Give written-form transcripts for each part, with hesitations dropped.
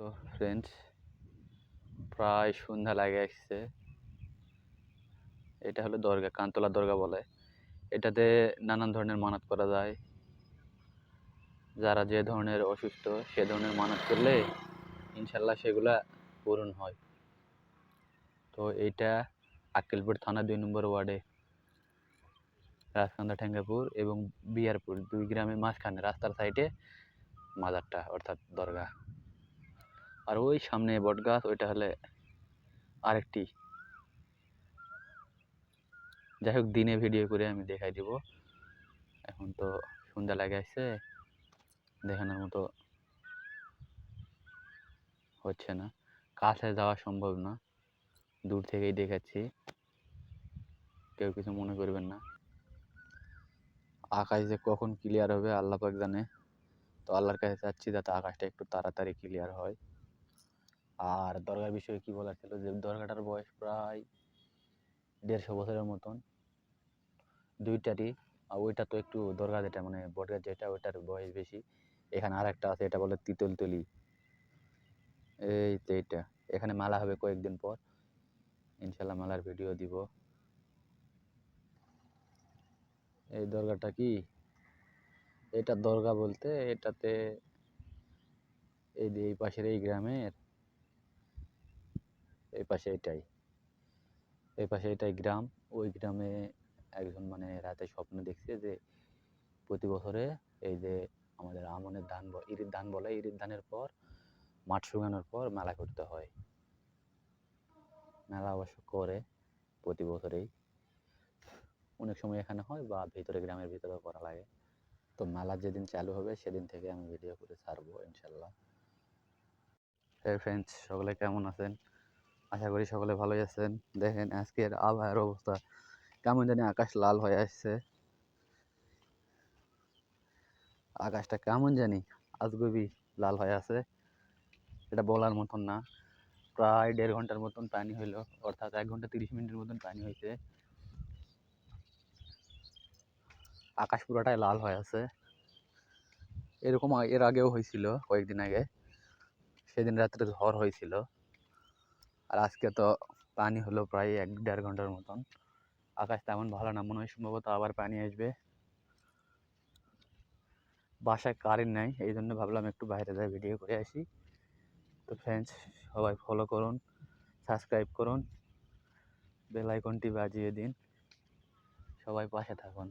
তো ফ্রেন্ডস, প্রায় সন্ধ্যা লাগে আসছে। এটা হলো দরগা, কান্তলা দরগা বলে। এটাতে নানান ধরনের মানত করা যায়। যারা যে ধরনের অসুস্থ সে ধরনের মানত করলে ইনশাল্লাহ সেগুলা পূরণ হয়। তো এইটা আক্কেলপুর থানা 2 নম্বর ওয়ার্ডে রাজকান্দা ঠেঙ্গাপুর এবং বিয়ারপুর 2 গ্রামের মাঝখানে রাস্তার সাইডে মাজারটা অর্থাৎ দরগা। আর ওই সামনে বটগাছ, ওইটা হলে আরেকটি। যাই হোক, দিনে ভিডিও করে আমি দেখাই দিব। এখন তো সন্ধ্যা লাগে আসছে, দেখানোর মতো হচ্ছে না, কাছে যাওয়া সম্ভব না, দূর থেকেই দেখাচ্ছি, কেউ কিছু মনে করবেন না। আকাশ যে কখন ক্লিয়ার হবে আল্লাহ পাক জানে। তো আল্লাহর কাছে চাচ্ছি যাতে আকাশটা একটু তাড়াতাড়ি ক্লিয়ার হয়। আর দরগার বিষয়ে কি বলার ছিল, যে দরগাটার বয়স প্রায় 150 বছরের মতন, দুইটারই। আর ওইটা তো একটু দরগা যেটা মানে বটগাছ যেটা, ওইটার বয়স বেশি। এখানে আর একটা আছে, এটা বলে তিতলতলি। এই তো এইটা, এখানে মেলা হবে কয়েকদিন পর, ইনশাল্লাহ মেলার ভিডিও দিব। এই দরগাটা কি, এটা দরগা বলতে এটাতে এই যে এই পাশের এই গ্রামের এই পাশে এটাই গ্রাম। ওই গ্রামে একজন মানে রাতে স্বপ্ন দেখছে যে প্রতি বছরে এই যে আমাদের আমনের ধান, ইরির ধান বলে, ইরির ধানের পর মাঠ শুকানোর পর মেলা করতে হয়। মেলা অবশ্য করে প্রতি বছরেই, অনেক সময় এখানে হয় বা ভিতরে গ্রামের ভিতরেও করা লাগে। তো মেলা যেদিন চালু হবে সেদিন থেকে আমি ভিডিও করে ছাড়বো ইনশাল্লাহ। হ্যাঁ ফ্রেন্ডস, সকলে কেমন আছেন? আশা করি সকলে ভালোই আছেন। দেখেন আজকের আবহাওয়ার অবস্থা কেমন জানি, আকাশ লাল হয়ে আসছে। আকাশটা কেমন জানি আজগুবি লাল হয়ে আছে, এটা বলার মতন না। প্রায় 1.5 ঘন্টার মতন পানি হইলো, অর্থাৎ 1 ঘন্টা 30 মিনিটের মতন পানি হয়েছে। আকাশ পুরোটাই লাল হয়ে আছে। এরকম এর আগেও হয়েছিল কয়েকদিন আগে, সেদিন রাত্রে ঝড় হয়েছিল। আর আজকে তো পানি হলো প্রায় 1-1.5 ঘন্টার মতন। আকাশ তেমন ভালো না, মনে হয় সম্ভবত আবার পানি আসবে। বাসায় কারেন্ট নাই, এই জন্য ভাবলাম একটু বাইরে যাই ভিডিও করে আসি। তো ফ্রেন্ডস, সবাই ফলো করুন, সাবস্ক্রাইব করুন, বেল আইকনটি বাজিয়ে দিন, সবাই পাশে থাকুন।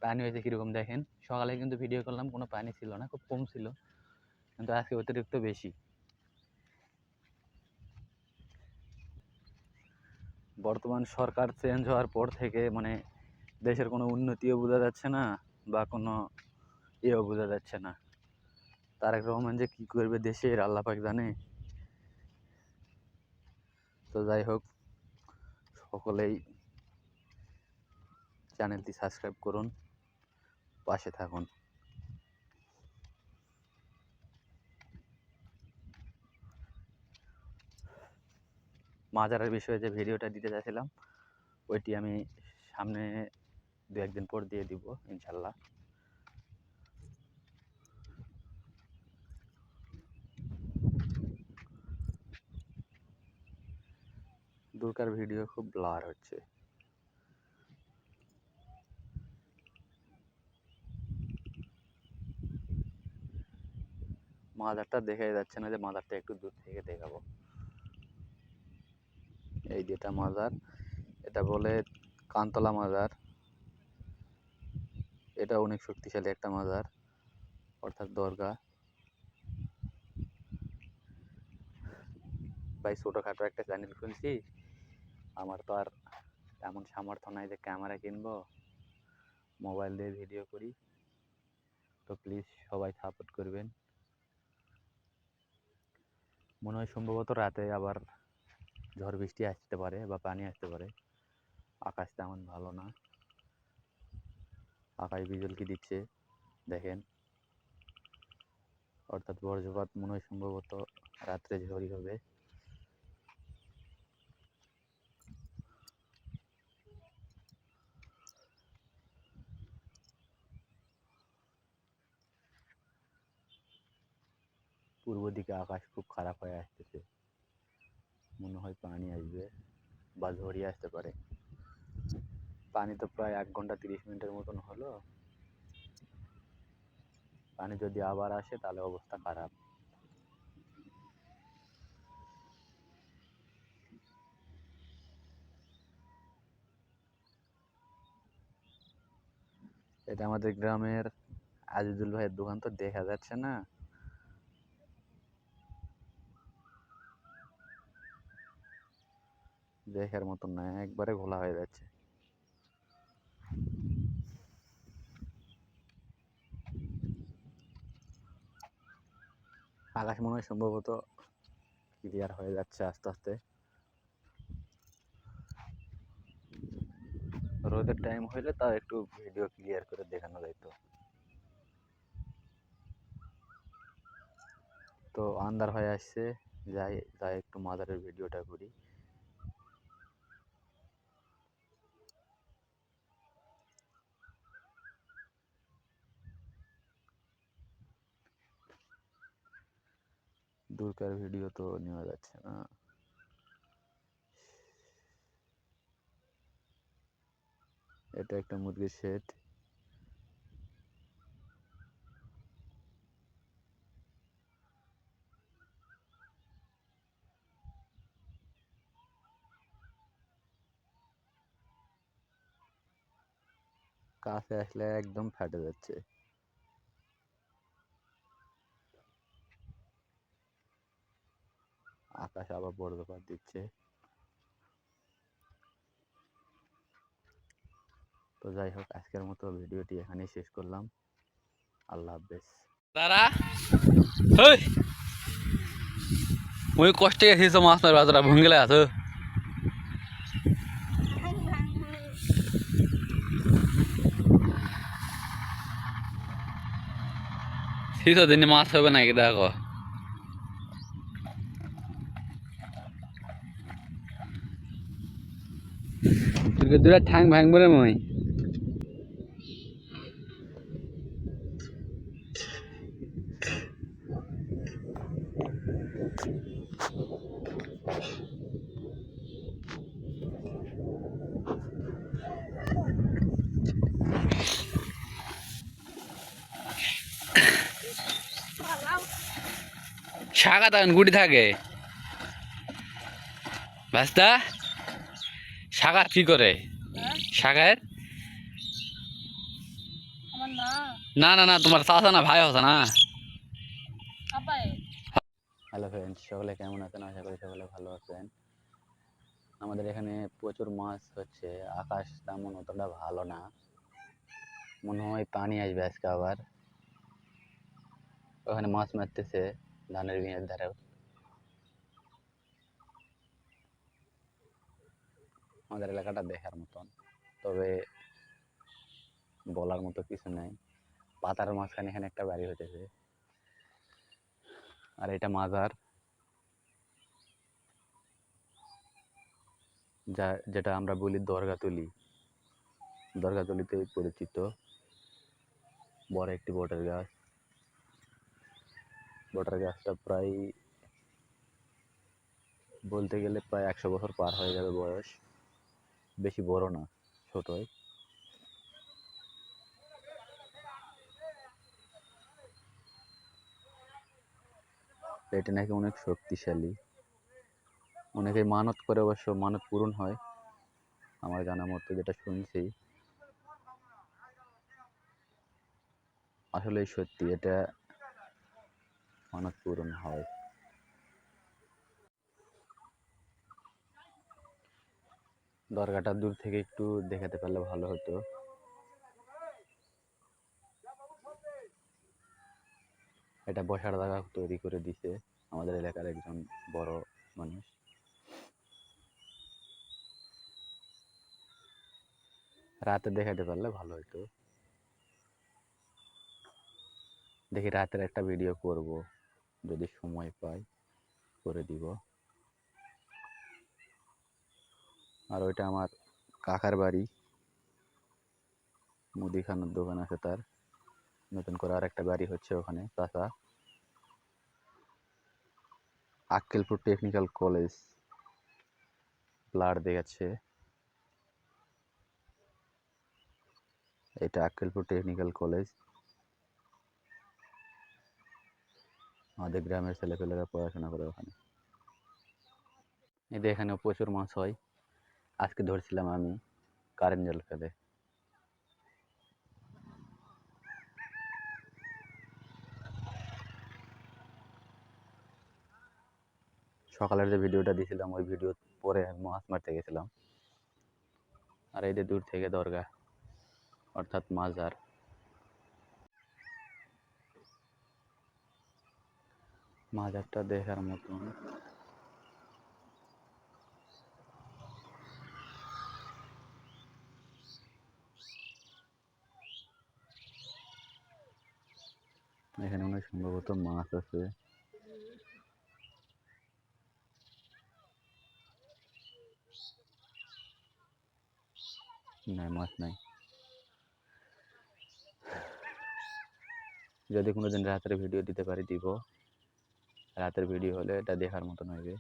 পানি হয়েছে কীরকম দেখেন, সকালে কিন্তু ভিডিও করলাম কোনো পানি ছিল না, খুব কম ছিল, কিন্তু আজকে অতিরিক্ত বেশি। বর্তমান সরকার চেঞ্জ হওয়ার পর থেকে মানে দেশের কোনো উন্নতিও বোঝা যাচ্ছে না বা কোনো ইয়েও বোঝা যাচ্ছে না। তারেক রহমান যে কী করবে দেশের আল্লাহ পাক জানে। তো যাই হোক, সকলেই চ্যানেলটি সাবস্ক্রাইব করুন, পাশে থাকুন। মাজারের বিষয়ে যে ভিডিওটা দিতে চাইছিলাম, ওইটি আমি সামনে 2-1 দিন পর দিয়ে দিব ইনশাল্লাহ। দুর্গার ভিডিও খুব ব্লার হচ্ছে। মাজারটা দেখা যাচ্ছে না, যে মাজারটা একটু দূর থেকে দেখাবো। এই যেটা মাজার, এটা বলে কান্তলা মাজার। এটা অনেক শক্তিশালী একটা মাজার, অর্থাৎ দরগা। ভাই ছোটোখাটো একটা চ্যানেল খুলছি, আমার তো আর এমন সামর্থ্য নাই যে ক্যামেরা কিনবো, মোবাইল দিয়ে ভিডিও করি। তো প্লিজ সবাই সাপোর্ট করবেন। মনে হয় সম্ভবত রাতে আবার ঝড় বৃষ্টি আসতে পারে বা পানি আসতে পারে, আকাশ তেমন ভালো না। আকাশ বিজলকি দিচ্ছে দেখেন, অর্থাৎ বজ্রপাত মনে হয় সম্ভবত রাত্রে ঝড়ই হবে। পূর্ব দিকে আকাশ খুব খারাপ হয়ে আসতেছে, মনে হয় পানি আসবে বা ঝড়িয়ে আসতে পারে। পানি তো প্রায় 1 ঘন্টা 30 মিনিটের মতন হলো। পানি যদি আবার আসে তাহলে অবস্থা খারাপ। এটা আমাদের গ্রামের আজিজুল ভাইয়ের দোকান, তো দেখা যাচ্ছে না। দেখার মতন না, একবারে ঘোলা হয়ে যাচ্ছে। আকাশ মনে হয় সম্ভবত ক্লিয়ার হয়ে যাচ্ছে আস্তে আস্তে। রোদের টাইম হইলে তাও একটু ভিডিও ক্লিয়ার করে দেখানো যাইতো। তো আন্ধার হয়ে আসছে, যাই যাই একটু মাজারের ভিডিওটা করি। দূরকার ভিডিও তো নেওয়া যাচ্ছে না। এটা একটা মুরগির শেড। কাছে আসলে একদম ফাটে যাচ্ছে। আকাশ আবার বজ্রপাত দিচ্ছে। তো যাই হোক, আজকের মতো ভিডিওটি এখানেই শেষ করলাম। আল্লাহ হাফেজ। দাঁড়া, ওই ওই কষ্টে গেছিস মাছ মারবা, তোরা ভঙ্গিলে আছো। শীতের দিনে মাছ হবে নাকি দেখো। দুটা ঠ্যাং ভাঙবো রে মই। শাখা তখন গুটি থাকে ভাস্তা। শাখা কি করে শাখায়? না না না, তোমার চাচা না ভাই হতো না। হ্যালো ফ্রেন্ডস, সকলে কেমন আছেন? আশা করি সকলে ভালো আছেন। আমাদের এখানে প্রচুর মাছ হচ্ছে। আকাশ তেমন অতটা ভালো না, মনে হয় পানি আসবে আজকে আবার। ওখানে মাছ মারতেছে ধানের বিনের ধারে। আমাদের এলাকাটা দেখার মতন, তবে বলার মতো কিছু নাই। পাতার মাঝখানে এখানে একটা বাড়ি হইতেছে, আর এটা মাজার, যেটা আমরা বলি দরগাতলি। দরগাতলিতে পরিচিত বড় একটি বটের গাছ। বটের গাছটা প্রায় বলতে গেলে প্রায় 100 বছর পার হয়ে যাবে বয়স। বেশি বড় না, ছোটই। এটা নাকি অনেক শক্তিশালী। অনেকে মানত করে, অবশ্য মানত পূরণ হয় আমার জানা মতো, যেটা শুনছি। আসলে সত্যি এটা মানত পূরণ হয়। দরগাটা দূর থেকে একটু দেখাতে পারলে ভালো হতো। এটা বসার জায়গা তৈরি করে দিছে আমাদের এলাকার একজন বড় মানুষ। রাতে দেখাতে পারলে ভালো হতো। দেখি রাতের একটা ভিডিও করব, যদি সময় পাই করে দিব। আর ওইটা আমার কাকার বাড়ি, মুদিখানার দোকান আছে তার। নতুন করে আর একটা বাড়ি হচ্ছে ওখানে চাচা। আক্কেলপুর টেকনিক্যাল কলেজ ব্লার দেখাচ্ছে। এটা আক্কেলপুর টেকনিক্যাল কলেজ। আমাদের গ্রামের ছেলেপেলেরা পড়াশোনা করে ওখানে। এই এখানে প্রচুর মাছ হয়। আজকে ধরছিলাম আমি কারেন্ট জাল ফেলে। সকালের যে ভিডিওটা দিয়েছিলাম ওই ভিডিও পরে মাছ মারতে গেছিলাম। আর এই যে দূর থেকে দরগা অর্থাৎ মাজার। মাজারটা দেখার মতন। এখানে মনে হয় সম্ভবত মাছ আছে। না, মাছ নাই। যদি কোনোদিন রাতের ভিডিও দিতে পারি দিব। রাতের ভিডিও হলে এটা দেখার মতন হইবে।